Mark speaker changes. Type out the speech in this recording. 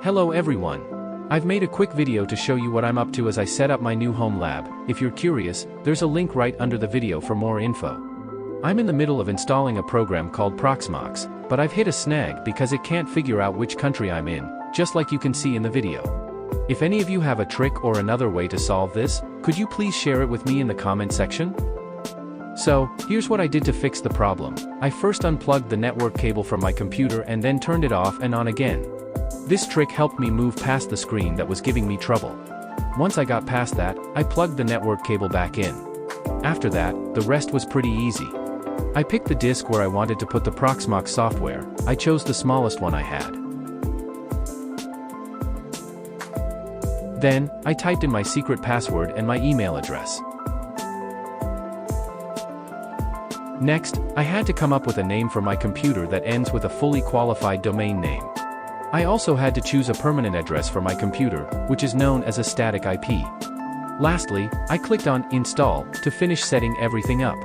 Speaker 1: Hello everyone. I've made a quick video to show you what I'm up to as I set up my new home lab. If you're curious, there's a link right under the video for more info. I'm in the middle of installing a program called Proxmox, but I've hit a snag because it can't figure out which country I'm in, just like you can see in the video. If any of you have a trick or another way to solve this, could you please share it with me in the comment section? So, here's what I did to fix the problem. I first unplugged the network cable from my computer and then turned it off and on again. This trick helped me move past the screen that was giving me trouble. Once I got past that, I plugged the network cable back in. After that, the rest was pretty easy. I picked the disk where I wanted to put the Proxmox software. I chose the smallest one I had. Then, I typed in my secret password and my email address. Next, I had to come up with a name for my computer that ends with a fully qualified domain name. I also had to choose a permanent address for my computer, which is known as a static IP. Lastly, I clicked on Install to finish setting everything up.